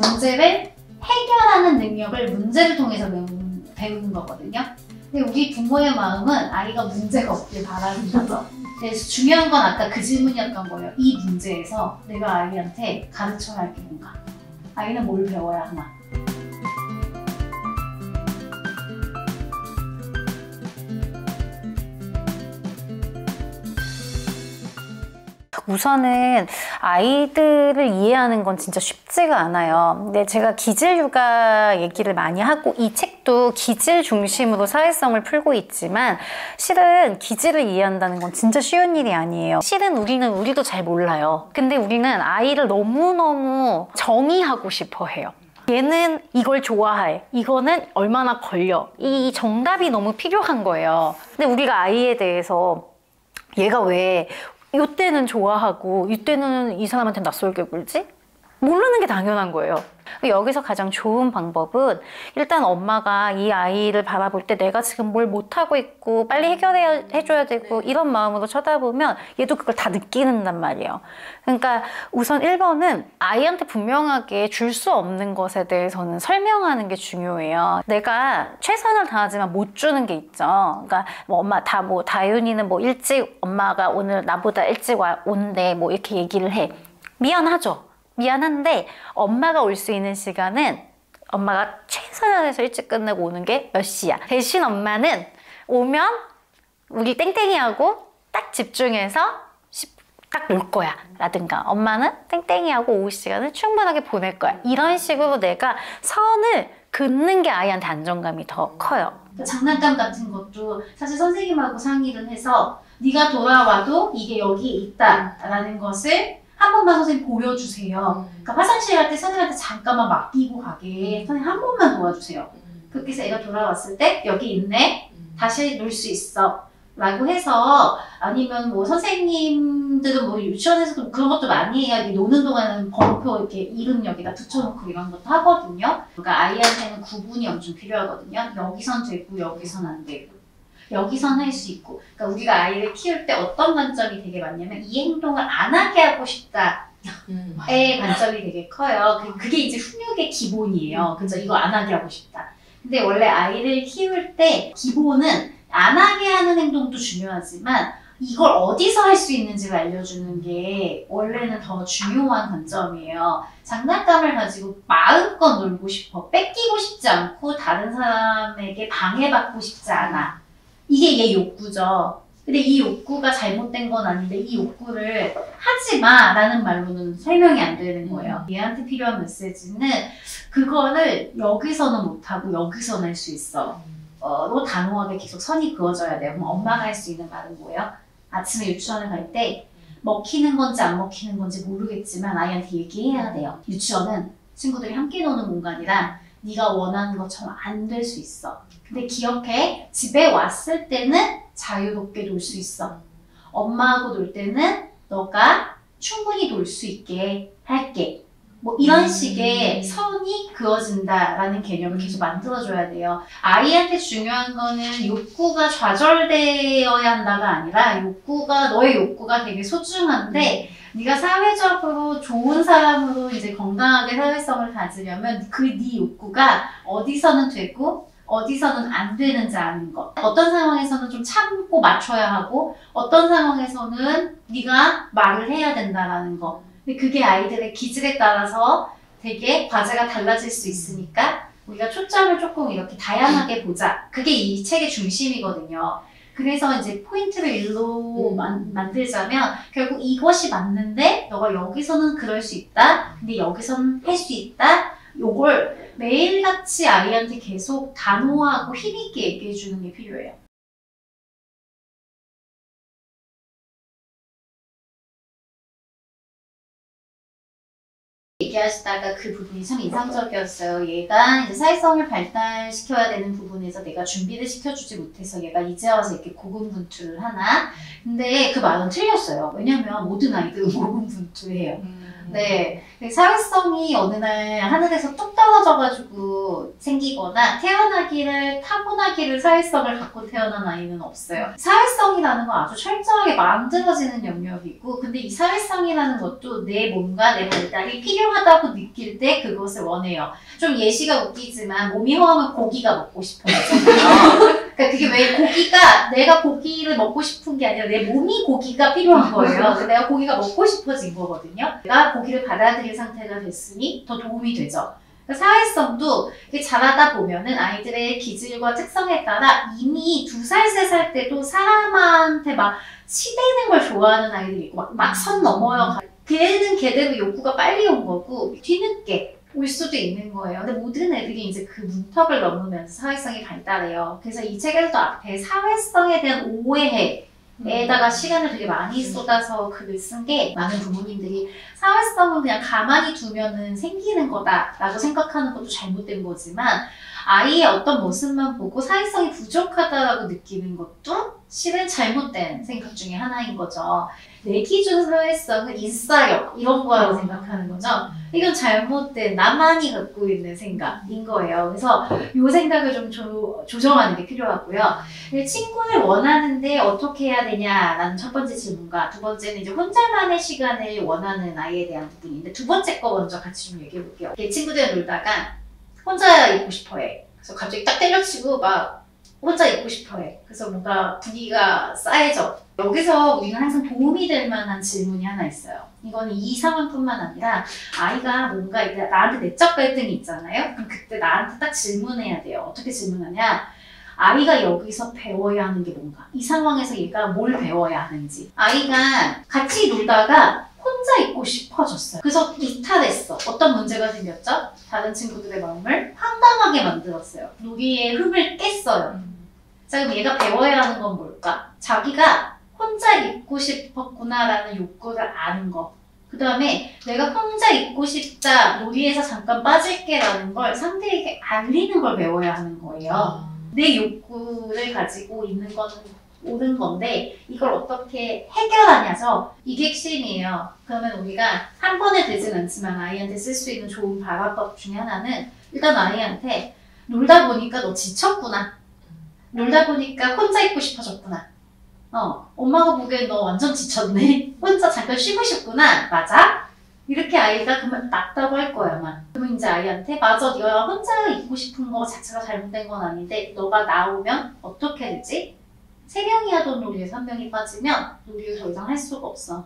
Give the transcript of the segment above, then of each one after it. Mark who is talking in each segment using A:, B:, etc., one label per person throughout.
A: 문제를 해결하는 능력을 문제를 통해서 배우는 거거든요. 근데 우리 부모의 마음은 아이가 문제가 없길 바라는 거죠. 그래서 중요한 건 아까 그 질문이었던 거예요. 이 문제에서 내가 아이한테 가르쳐야 할 게 뭔가? 아이는 뭘 배워야 하나?
B: 우선은 아이들을 이해하는 건 진짜 쉽지가 않아요. 근데 제가 기질육아 얘기를 많이 하고 이 책도 기질 중심으로 사회성을 풀고 있지만 실은 기질을 이해한다는 건 진짜 쉬운 일이 아니에요. 실은 우리도 잘 몰라요. 근데 우리는 아이를 너무너무 정의하고 싶어 해요. 얘는 이걸 좋아해. 이거는 얼마나 걸려. 이 정답이 너무 필요한 거예요. 근데 우리가 아이에 대해서 얘가 왜 이때는 좋아하고 이때는 이 사람한테 낯설게 굴지? 모르는 게 당연한 거예요. 여기서 가장 좋은 방법은 일단 엄마가 이 아이를 바라볼 때 내가 지금 뭘 못하고 있고 빨리 해줘야 되고 이런 마음으로 쳐다보면 얘도 그걸 다 느끼는단 말이에요. 그러니까 우선 1번은 아이한테 분명하게 줄 수 없는 것에 대해서는 설명하는 게 중요해요. 내가 최선을 다하지만 못 주는 게 있죠. 그러니까 뭐 엄마 다윤이는 뭐 일찍 엄마가 오늘 나보다 일찍 온대 뭐 이렇게 얘기를 해. 미안하죠. 미안한데 엄마가 올 수 있는 시간은 엄마가 최선을 다해서 일찍 끝내고 오는 게 몇 시야. 대신 엄마는 오면 우리 땡땡이하고 딱 집중해서 딱 놀 거야 라든가 엄마는 땡땡이하고 오후 시간을 충분하게 보낼 거야. 이런 식으로 내가 선을 긋는 게 아이한테 안정감이 더 커요.
A: 장난감 같은 것도 사실 선생님하고 상의를 해서 네가 돌아와도 이게 여기 있다라는 것을 한 번만 선생님 보여주세요. 그러니까 화장실 갈 때 선생님한테 잠깐만 맡기고 가게 선생님 한 번만 도와주세요. 그렇게 해서 애가 돌아왔을 때 여기 있네. 다시 놀 수 있어. 라고 해서 아니면 뭐 선생님들은 뭐 유치원에서도 그런 것도 많이 해요. 이렇게 노는 동안은 번호표 이렇게 이름 여기다 붙여놓고 이런 것도 하거든요. 그러니까 아이한테는 구분이 엄청 필요하거든요. 여기선 되고 여기선 안 되고. 여기선 할 수 있고. 그러니까 우리가 아이를 키울 때 어떤 관점이 되게 많냐면 이 행동을 안 하게 하고 싶다의 관점이 되게 커요. 그게 이제 훈육의 기본이에요. 그래서 이거 안 하게 하고 싶다. 근데 원래 아이를 키울 때 기본은 안 하게 하는 행동도 중요하지만 이걸 어디서 할 수 있는지를 알려주는 게 원래는 더 중요한 관점이에요. 장난감을 가지고 마음껏 놀고 싶어. 뺏기고 싶지 않고 다른 사람에게 방해받고 싶지 않아. 이게 얘 욕구죠. 근데 이 욕구가 잘못된 건 아닌데 이 욕구를 하지 마 라는 말로는 설명이 안 되는 거예요. 얘한테 필요한 메시지는 그거를 여기서는 못하고 여기서는 할 수 있어. 너 단호하게 계속 선이 그어져야 돼요. 그럼 엄마가 할 수 있는 말은 뭐예요? 아침에 유치원을 갈 때 먹히는 건지 안 먹히는 건지 모르겠지만 아이한테 얘기해야 돼요. 유치원은 친구들이 함께 노는 공간이라 네가 원하는 것처럼 안 될 수 있어. 근데 기억해. 집에 왔을 때는 자유롭게 놀 수 있어. 엄마하고 놀 때는 너가 충분히 놀 수 있게 할게. 뭐 이런 식의 선이 그어진다라는 개념을 계속 만들어줘야 돼요. 아이한테 중요한 거는 욕구가 좌절되어야 한다가 아니라 너의 욕구가 되게 소중한데 네가 사회적으로 좋은 사람으로 이제 건강하게 사회성을 가지려면 네 욕구가 어디서는 되고 어디서는 안 되는지 아는 것. 어떤 상황에서는 좀 참고 맞춰야 하고 어떤 상황에서는 네가 말을 해야 된다라는 거. 근데 그게 아이들의 기질에 따라서 되게 과제가 달라질 수 있으니까 우리가 초점을 조금 이렇게 다양하게 보자. 그게 이 책의 중심이거든요. 그래서 이제 포인트를 일로 만들자면 결국 이것이 맞는데 너가 여기서는 그럴 수 있다. 근데 여기서는 할 수 있다. 요걸 매일같이 아이한테 계속 단호하고 힘있게 얘기해 주는 게 필요해요. 얘기하시다가 그 부분이 참 인상적이었어요. 얘가 이제 사회성을 발달시켜야 되는 부분에서 내가 준비를 시켜주지 못해서 얘가 이제 와서 이렇게 고군분투를 하나? 근데 그 말은 틀렸어요. 왜냐면 모든 아이들은 고군분투해요. 네. 사회성이 어느 날 하늘에서 뚝 떨어져가지고 생기거나 타고나기를 사회성을 갖고 태어난 아이는 없어요. 사회성이라는 건 아주 철저하게 만들어지는 영역이고, 근데 이 사회성이라는 것도 내 몸과 내 발달이 필요하다고 느낄 때 그것을 원해요. 좀 예시가 웃기지만 몸이 허하면 고기가 먹고 싶어지잖아요. 그러니까 그게 왜 내가 고기를 먹고 싶은 게 아니라 내 몸이 고기가 필요한 거예요. 내가 고기가 먹고 싶어진 거거든요. 내가 고기를 받아들일 상태가 됐으니 더 도움이 되죠. 그러니까 사회성도 자라다 보면은 아이들의 기질과 특성에 따라 이미 2살, 3살 때도 사람한테 막 치대는 걸 좋아하는 아이들이 있고 막 선 넘어요. 걔는 걔대로 욕구가 빨리 온 거고 뒤늦게 올 수도 있는 거예요. 근데 모든 애들이 이제 그 문턱을 넘으면서 사회성이 발달해요. 그래서 이 책에서도 앞에 사회성에 대한 오해에다가 시간을 되게 많이 쏟아서 글을 쓴 게, 많은 부모님들이 사회성은 그냥 가만히 두면은 생기는 거다라고 생각하는 것도 잘못된 거지만, 아이의 어떤 모습만 보고 사회성이 부족하다라고 느끼는 것도 실은 잘못된 생각 중에 하나인 거죠. 내 기준 사회성은 인싸력 이런 거라고 생각하는 거죠. 이건 잘못된, 나만이 갖고 있는 생각인 거예요. 그래서 이 생각을 좀 조정하는 게 필요하고요. 친구를 원하는데 어떻게 해야 되냐라는 첫 번째 질문과, 두 번째는 이제 혼자만의 시간을 원하는 아이에 대한 부분인데, 두 번째 거 먼저 같이 좀 얘기해 볼게요. 친구들이랑 놀다가 혼자 있고 싶어 해. 그래서 갑자기 딱 때려치고 막 혼자 있고 싶어 해. 그래서 뭔가 분위기가 싸해져. 여기서 우리는 항상 도움이 될 만한 질문이 하나 있어요. 이거는 이 상황뿐만 아니라 아이가 뭔가 나한테 내적 갈등이 있잖아요. 그럼 그때 나한테 딱 질문해야 돼요. 어떻게 질문하냐? 아이가 여기서 배워야 하는 게 뭔가? 이 상황에서 얘가 뭘 배워야 하는지. 아이가 같이 놀다가 혼자 있고 싶어졌어요. 그래서 이탈했어. 어떤 문제가 생겼죠? 다른 친구들의 마음을 황당하게 만들었어요. 놀이의 흠을 깼어요. 자, 그럼 얘가 배워야 하는 건 뭘까? 자기가 혼자 있고 싶었구나라는 욕구를 아는 거. 그 다음에 내가 혼자 있고 싶다, 놀이에서 잠깐 빠질게라는 걸 상대에게 알리는 걸 배워야 하는 거예요. 내 욕구를 가지고 있는 거는 옳은 건데 이걸 어떻게 해결하냐죠. 이게 핵심이에요. 그러면 우리가 한 번에 되진 않지만 아이한테 쓸 수 있는 좋은 발화법 중에 하나는, 일단 아이한테 놀다 보니까 너 지쳤구나. 놀다 보니까 혼자 있고 싶어졌구나. 엄마가 보기엔 너 완전 지쳤네. 혼자 잠깐 쉬고 싶구나. 맞아? 이렇게 아이가 그러면 낫다고 할 거야, 아마. 그러면 이제 아이한테, 맞아, 네가 혼자 있고 싶은 거 자체가 잘못된 건 아닌데 너가 나오면 어떻게 되지? 3명이 하던 놀이에서 1명이 빠지면 놀이를 더 이상 할 수가 없어.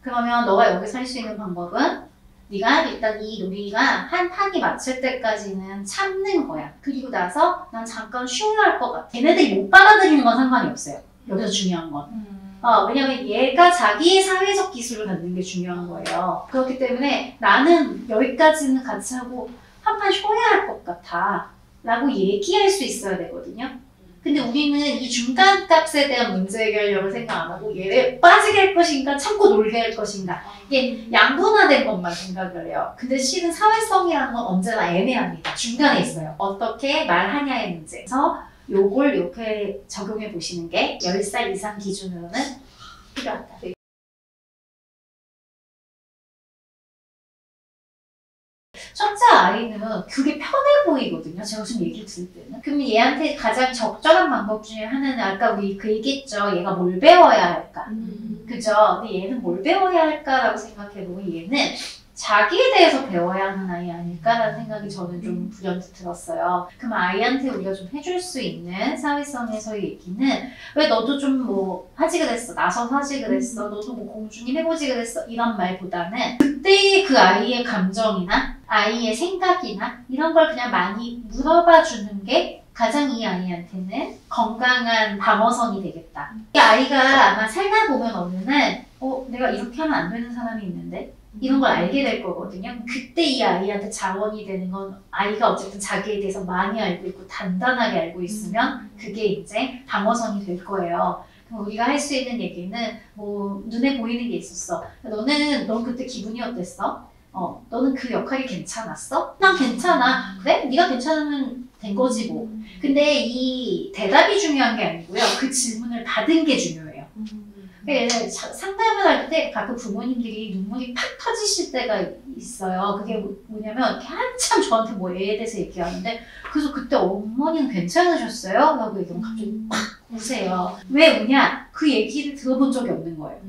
A: 그러면 너가 여기서 할 수 있는 방법은 네가 일단 이 놀이가 한 판이 마칠 때까지는 참는 거야. 그리고 나서 난 잠깐 쉬어야 할 것 같아. 걔네들이 못 받아들이는 건 상관이 없어요. 여기서 중요한 건. 왜냐면 얘가 자기의 사회적 기술을 갖는 게 중요한 거예요. 그렇기 때문에 나는 여기까지는 같이 하고 한 판 쉬어야 할 것 같아 라고 얘기할 수 있어야 되거든요. 근데 우리는 이 중간 값에 대한 문제 해결력을 생각 안 하고 얘를 빠지게 할 것인가 참고 놀게 할 것인가, 이게 양분화된 것만 생각을 해요. 근데 실은 사회성이라는 건 언제나 애매합니다. 중간에 있어요. 어떻게 말하냐의 문제에서 요걸 이렇게 적용해 보시는 게 10살 이상 기준으로는 필요하다. 첫째 아이는 그게 편해 보이거든요. 제가 좀 얘기를 들을 때는. 그러면 얘한테 가장 적절한 방법 중에 하나는, 아까 우리 그 얘기했죠. 얘가 뭘 배워야 할까? 그죠? 근데 얘는 뭘 배워야 할까라고 생각해보면 얘는 자기에 대해서 배워야 하는 아이 아닐까라는 생각이 저는 좀 불현듯 들었어요. 그럼 아이한테 우리가 좀 해줄 수 있는 사회성에서의 얘기는, 왜 너도 좀 뭐 하지 그랬어, 나서서 하지 그랬어, 너도 뭐 공주님 해보지 그랬어, 이런 말보다는 그때의 그 아이의 감정이나 아이의 생각이나 이런 걸 그냥 많이 물어봐 주는 게 가장 이 아이한테는 건강한 방어선이 되겠다. 이 아이가 아마 살다 보면 어느 날 내가 이렇게 하면 안 되는 사람이 있는데 이런 걸 알게 될 거거든요. 그때 이 아이한테 자원이 되는 건, 아이가 어쨌든 자기에 대해서 많이 알고 있고 단단하게 알고 있으면 그게 이제 방어선이 될 거예요. 그럼 우리가 할 수 있는 얘기는, 뭐 눈에 보이는 게 있었어. 넌 그때 기분이 어땠어? 너는 그 역할이 괜찮았어? 난 괜찮아. 그래? 네가 괜찮으면 된 거지 뭐. 근데 이 대답이 중요한 게 아니고요. 그 질문을 받은 게 중요해요. 그러니까 상담을 할 때 가끔 부모님들이 눈물이 팍 터지실 때가 있어요. 그게 뭐냐면 한참 저한테 뭐 애에 대해서 얘기하는데 그래서 그때 어머니는 괜찮으셨어요? 라고 얘기하면 갑자기 팍 우세요. 왜 우냐? 그 얘기를 들어본 적이 없는 거예요.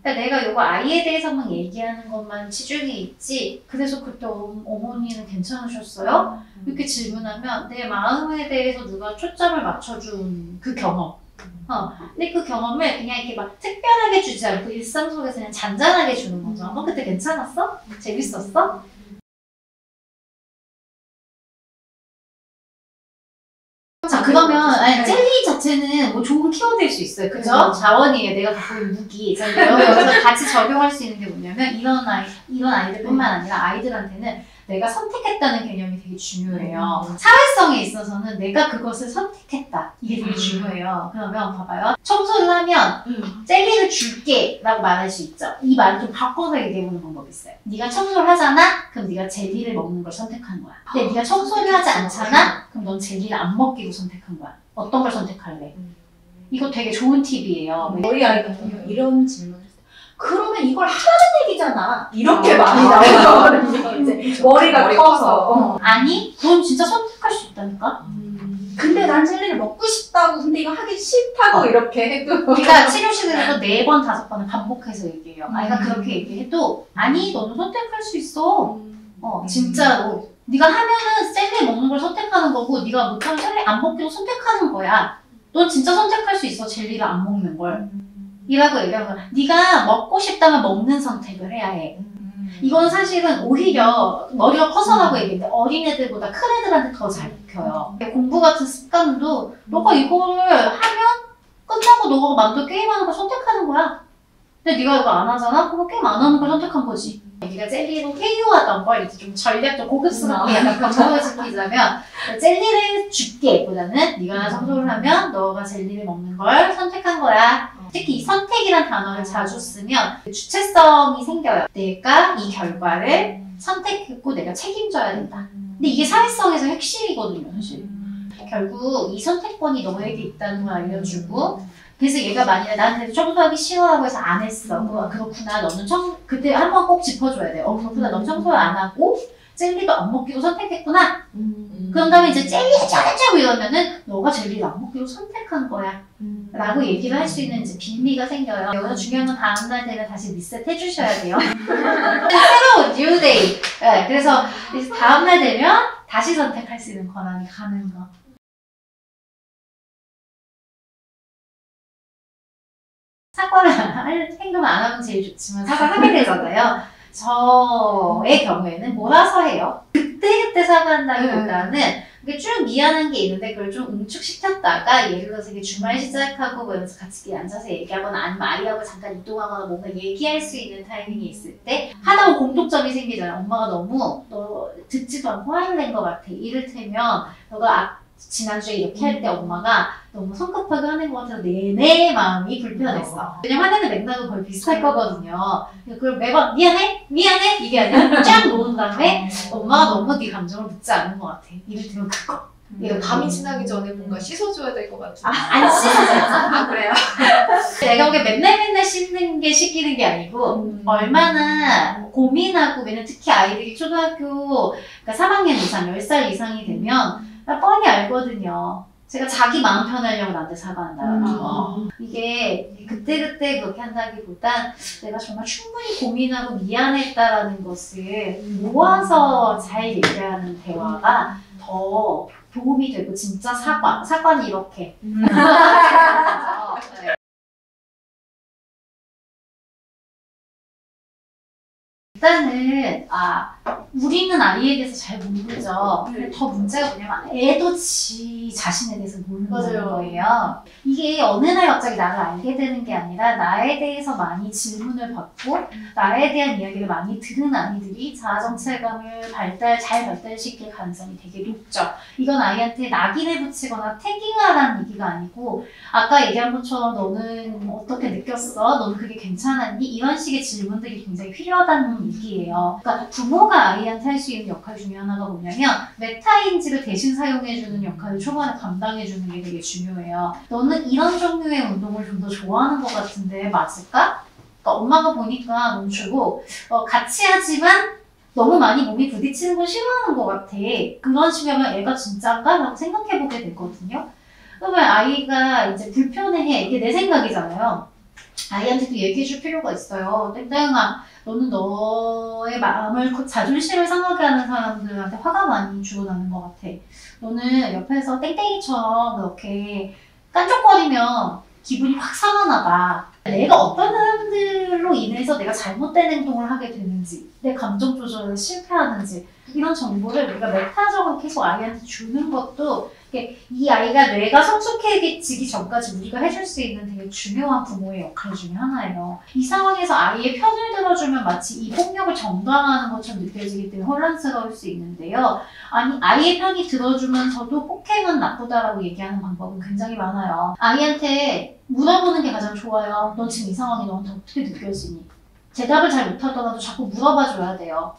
A: 그러니까 내가 이거 아이에 대해서만 얘기하는 것만 치중해 있지 그래서 그때 어머니는 괜찮으셨어요? 이렇게 질문하면 내 마음에 대해서 누가 초점을 맞춰준 그 경험 근데 그 경험을 그냥 이렇게 막 특별하게 주지 않고 일상 속에서 그냥 잔잔하게 주는 거죠. 너 그때 괜찮았어? 재밌었어? 자 그러면 젤리 자체는 뭐 좋은 키워드일 수 있어요. 그죠? 자원이에요. 내가 갖고 있는 무기. 여기서 같이 적용할 수 있는 게 뭐냐면 이런 아이들뿐만 아니라 아이들한테는 내가 선택했다는 개념이 되게 중요해요. 사회성에 있어서는 내가 그것을 선택했다. 이게 되게 중요해요. 그러면 봐봐요. 청소를 하면 젤리를 줄게 라고 말할 수 있죠. 이 말을 좀 바꿔서 얘기해보는 방법이 있어요. 네가 청소를 하잖아? 그럼 네가 젤리를 먹는 걸 선택한 거야. 근데 네가 청소를 하지 않잖아? 그럼 넌 젤리를 안 먹기로 선택한 거야. 어떤 걸 선택할래? 이거 되게 좋은 팁이에요.
C: 저희 아이 같은 경우 이런 질문을 했어요. 그러면 이걸 하라는 얘기잖아. 이렇게 많이 나오거든요. 이제 머리가 커서.
A: 아니, 그럼 진짜 선택할 수 있다니까?
C: 근데 난 젤리를 먹고 싶다고 근데 이거 하기 싫다고 이렇게 해도
A: 그러니까 치료실에서 4번, 5번을 반복해서 얘기해요. 아이가 그렇게 얘기해도 아니, 너는 선택할 수 있어. 진짜로. 네가 하면은 젤리 먹는 걸 선택하는 거고 네가 못하면 젤리 안 먹기로 선택하는 거야. 넌 진짜 선택할 수 있어. 젤리를 안 먹는 걸. 이라고 얘기하는 거야. 네가 먹고 싶다면 먹는 선택을 해야 해. 이건 사실은 오히려 머리가 커서라고 얘기했는데 어린애들보다 큰 애들한테 더 잘 익혀요. 공부 같은 습관도 너가 이거를 하면 끝나고 너가 만들 게임하는 걸 선택하는 거야. 근데 네가 이거 안 하잖아? 그럼 게임 안 하는 걸 선택한 거지. 네가 젤리로 회유하던 걸 이제 좀 전략적 고급스럽게 약간 변형을 시키자면 젤리를 줄게 보다는 네가 청소를 하면 너가 젤리를 먹는 걸 선택한 거야. 특히 이 선택이란 단어를 자주 쓰면 주체성이 생겨요. 내가 이 결과를 선택했고 내가 책임져야 된다. 근데 이게 사회성에서 핵심이거든요, 사실. 결국 이 선택권이 너에게 있다는 걸 알려주고 그래서 얘가 만약에 나한테 청소하기 싫어하고 해서 안 했어. 그렇구나. 너는 그때 한번 꼭 짚어줘야 돼요. 그렇구나. 넌 청소를 안 하고 젤리도 안 먹기로 선택했구나. 그런 다음에 이제 젤리 해줘 이러면은 너가 젤리를 안 먹기로 선택한 거야. 라고 얘기를 할 수 있는 이제 빌미가 생겨요. 여기서 중요한 건 다음날 되면 다시 리셋 해주셔야 돼요. 새로운 new day. 네, 그래서 이제 다음날 되면 다시 선택할 수 있는 권한이 가는 거. 사과를 행동을 안 하면 제일 좋지만 사과하게 되잖아요. 저의 경우에는 몰아서 해요. 그때 사과한다기보다는 이게 쭉 미안한 게 있는데 그걸 좀 응축시켰다가 예를 들어서 이게 주말 시작하고 뭐 이러면서 같이 앉아서 얘기하거나 아니면 아이하고 잠깐 이동하거나 뭔가 얘기할 수 있는 타이밍이 있을 때 하나로 공통점이 생기잖아요. 엄마가 너무 너 듣지도 않고 화를 낸 것 같아. 이를테면 너가 지난주에 이렇게 할 때 엄마가 너무 성급하게 화낸 것 같아서 내내 마음이 불편했어. 왜냐면 화내는 맥락은 거의 비슷할 거거든요. 그걸 매번 미안해? 이게 아니라 쫙 놓은 다음에 엄마가 너무 네 감정을 묻지 않는 것 같아. 이를테면 그거.
D: 밤이 지나기 전에 뭔가 씻어줘야 될 것 같은데.
A: 안 씻어져. 그래요? 내가 보기엔 맨날 씻는 게 씻기는 게 아니고 얼마나 고민하고 왜냐면 특히 아이들이 초등학교 그러니까 3학년 이상, 10살 이상이 되면 나 뻔히 알거든요. 제가 자기 마음 편하려고 나한테 사과한다는 거. 이게 그때 그렇게 한다기보단 내가 정말 충분히 고민하고 미안했다라는 것을 모아서 잘 얘기하는 대화가 더 도움이 되고 진짜 사과는 이렇게. 일단은 우리는 아이에 대해서 잘 모르죠. 근데 더 문제가 뭐냐면 애도 지 자신에 대해서 모르는 거예요. 이게 어느 날 갑자기 나를 알게 되는 게 아니라 나에 대해서 많이 질문을 받고 나에 대한 이야기를 많이 들은 아이들이 자아정체감을 잘 발달시킬 가능성이 되게 높죠. 이건 아이한테 낙인을 붙이거나 태깅하라는 얘기가 아니고 아까 얘기한 것처럼 너는 어떻게 느꼈어? 너는 그게 괜찮았니? 이런 식의 질문들이 굉장히 필요하다는 얘기예요. 그러니까 부모가 엄마가 아이한테 할 수 있는 역할 중에 하나가 뭐냐면 메타인지를 대신 사용해주는 역할을 초반에 감당해주는 게 되게 중요해요. 너는 이런 종류의 운동을 좀 더 좋아하는 것 같은데 맞을까? 그러니까 엄마가 보니까 멈추고 같이 하지만 너무 많이 몸이 부딪히는 걸 싫어하는 것 같아. 그런 식이면 얘가 진짜인가? 라고 생각해보게 되거든요. 그러면 아이가 이제 불편해해. 이게 내 생각이잖아요. 아이한테도 얘기해줄 필요가 있어요. 땡땡아, 너는 너의 마음을, 자존심을 상하게 하는 사람들한테 화가 많이 주고나는 것 같아. 너는 옆에서 땡땡이처럼 그렇게 깐족거리면 기분이 확 상하나 봐. 내가 어떤 사람들로 인해서 내가 잘못된 행동을 하게 되는지, 내 감정 조절에 실패하는지, 이런 정보를 우리가 메타적으로 계속 아이한테 주는 것도 이 아이가 뇌가 성숙해지기 전까지 우리가 해줄 수 있는 되게 중요한 부모의 역할 중에 하나예요. 이 상황에서 아이의 편을 들어주면 마치 이 폭력을 정당화하는 것처럼 느껴지기 때문에 혼란스러울 수 있는데요. 아니, 아이의 편이 들어주면서도 폭행은 나쁘다라고 얘기하는 방법은 굉장히 많아요. 아이한테 물어보는 게 가장 좋아요. 넌 지금 이 상황이 너한테 어떻게 느껴지니? 대답을 잘 못하더라도 자꾸 물어봐줘야 돼요.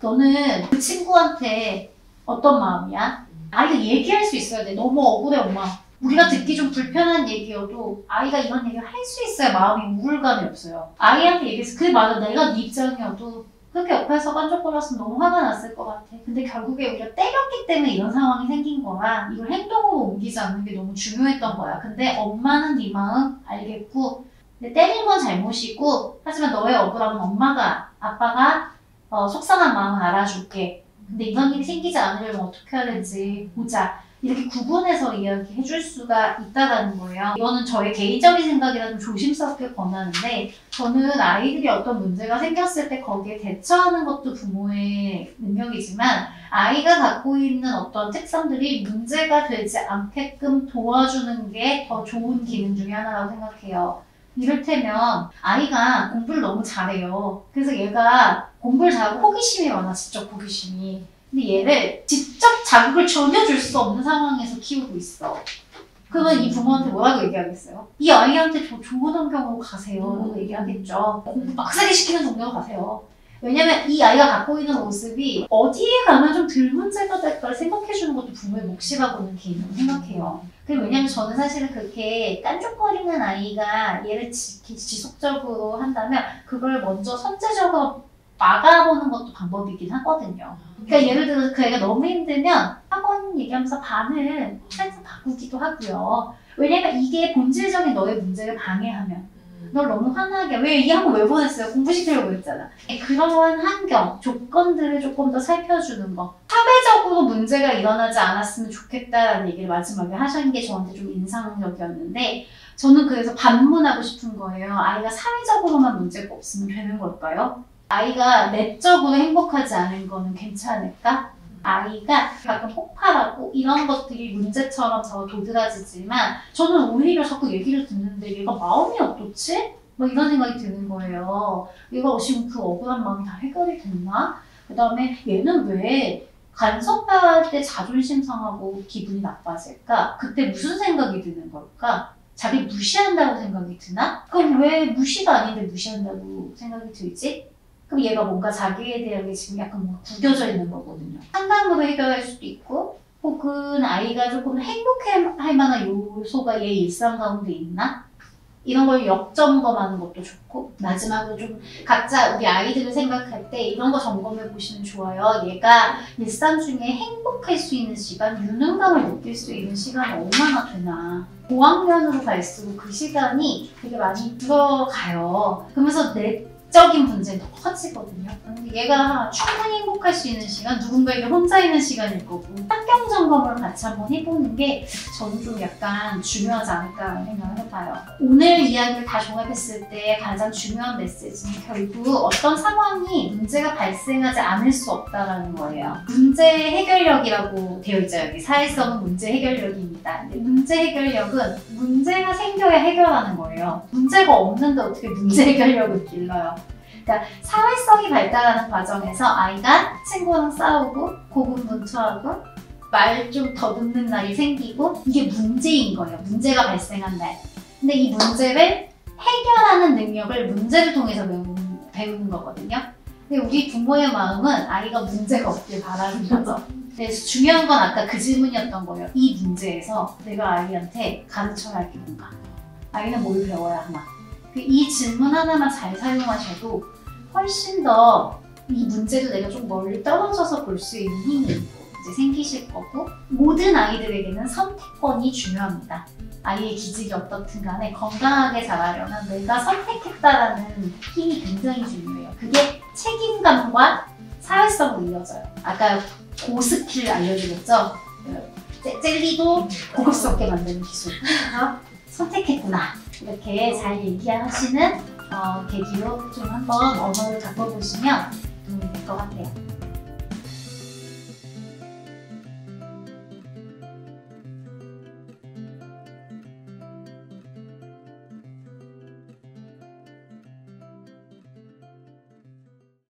A: 너는 그 친구한테 어떤 마음이야? 아이가 얘기할 수 있어야 돼. 너무 억울해, 엄마. 우리가 듣기 좀 불편한 얘기여도 아이가 이런 얘기를 할 수 있어야 마음이 우울감이 없어요. 아이한테 얘기해서 그래 맞아, 내가 네 입장이어도 그렇게 옆에서 깐족거렸으면 너무 화가 났을 것 같아. 근데 결국에 우리가 때렸기 때문에 이런 상황이 생긴 거라 이걸 행동으로 옮기지 않는 게 너무 중요했던 거야. 근데 엄마는 네 마음 알겠고 근데 때린 건 잘못이고 하지만 너의 억울함은 엄마가, 아빠가 속상한 마음은 알아줄게. 근데 이런 일이 생기지 않으려면 어떻게 해야 되는지 보자. 이렇게 구분해서 이야기해 줄 수가 있다는 거예요. 이거는 저의 개인적인 생각이라 좀 조심스럽게 권하는데 저는 아이들이 어떤 문제가 생겼을 때 거기에 대처하는 것도 부모의 능력이지만 아이가 갖고 있는 어떤 특성들이 문제가 되지 않게끔 도와주는 게 더 좋은 기능 중에 하나라고 생각해요. 이를테면 아이가 공부를 너무 잘해요. 그래서 얘가 공부를 잘하고 호기심이 많아, 지적 호기심이. 근데 얘를 지적 자극을 전혀 줄 수 없는 상황에서 키우고 있어. 그러면 이 부모한테 뭐라고 얘기하겠어요? 이 아이한테 더 좋은 환경으로 가세요 라고 얘기하겠죠. 공부 빡세게 시키는 동네로 가세요. 왜냐면 이 아이가 갖고 있는 모습이 어디에 가면 좀 덜 문제가 될까를 생각해주는 것도 부모의 몫이라고는 개인적으로 생각해요. 왜냐면 저는 사실은 그렇게 깐족거리는 아이가 얘를 지속적으로 한다면 그걸 먼저 선제적으로 막아보는 것도 방법이긴 하거든요. 그러니까 예를 들어서 그 애가 너무 힘들면 학원 얘기하면서 반을 살짝 바꾸기도 하고요. 왜냐면 이게 본질적인 너의 문제를 방해하면 널 너무 화나게 왜 이 학원 왜 보냈어요? 공부시키려고 했잖아. 그러한 환경, 조건들을 조금 더 살펴주는 거. 사회적으로 문제가 일어나지 않았으면 좋겠다라는 얘기를 마지막에 하신 게 저한테 좀 인상적이었는데 저는 그래서 반문하고 싶은 거예요. 아이가 사회적으로만 문제가 없으면 되는 걸까요? 아이가 내적으로 행복하지 않은 거는 괜찮을까? 아이가 가끔 폭발하고 이런 것들이 문제처럼 더 도드라지지만 저는 오히려 자꾸 얘기를 듣는데 얘가 마음이 어떻지? 막 이런 생각이 드는 거예요. 얘가 지금 그 억울한 마음이 다 해결이 됐나? 그 다음에 얘는 왜 간섭할 때 자존심 상하고 기분이 나빠질까? 그때 무슨 생각이 드는 걸까? 자기 무시한다고 생각이 드나? 그럼 왜 무시가 아닌데 무시한다고 생각이 들지? 그럼 얘가 뭔가 자기에 대한 지금 약간 뭔가 구겨져 있는 거거든요. 상담으로 해결할 수도 있고 혹은 아이가 조금 행복할 만한 요소가 얘 일상 가운데 있나? 이런 걸 역점검하는 것도 좋고 마지막으로 좀 각자 우리 아이들을 생각할 때 이런 거 점검해 보시면 좋아요. 얘가 일상 중에 행복할 수 있는 시간, 유능감을 느낄 수 있는 시간이 얼마나 되나. 고학년으로 갈수록 그 시간이 되게 많이 들어가요. 그러면서 내적인 문제는 더 커지거든요. 얘가 충분히 행복할 수 있는 시간, 누군가에게 혼자 있는 시간일 거고 환경 점검을 같이 한번 해보는 게 저는 좀 약간 중요하지 않을까 생각을 해봐요. 오늘 이야기를 다 종합했을 때 가장 중요한 메시지는 결국 어떤 상황이 문제가 발생하지 않을 수 없다는 거예요. 문제 해결력이라고 되어 있죠. 여기 사회성은 문제 해결력입니다. 근데 문제 해결력은 문제가 생겨야 해결하는 거예요. 문제가 없는데 어떻게 문제 해결력을 길러요? 그러니까 사회성이 발달하는 과정에서 아이가 친구랑 싸우고 고군분투하고 말 좀 더듬는 날이 생기고 이게 문제인 거예요. 문제가 발생한 날. 근데 이 문제를 해결하는 능력을 문제를 통해서 배우는 거거든요. 근데 우리 부모의 마음은 아이가 문제가 없길 바라는 거죠. 그래서 중요한 건 아까 그 질문이었던 거예요. 이 문제에서 내가 아이한테 가르쳐야 할 게 뭔가? 아이는 뭘 배워야 하나? 이 질문 하나만 잘 사용하셔도 훨씬 더 이 문제를 내가 좀 멀리 떨어져서 볼 수 있는 힘이 이제 생기실 거고, 모든 아이들에게는 선택권이 중요합니다. 아이의 기질이 어떻든 간에 건강하게 자라려면 내가 선택했다라는 힘이 굉장히 중요해요. 그게 책임감과 사회성으로 이어져요. 아까 고스킬 알려드렸죠? 젤리도 고급스럽게 만드는 기술. 그래서 선택했구나. 이렇게 잘 얘기하시는 계기로 좀 한번 언어를 바꿔보시면 도움이 될 것 같아요.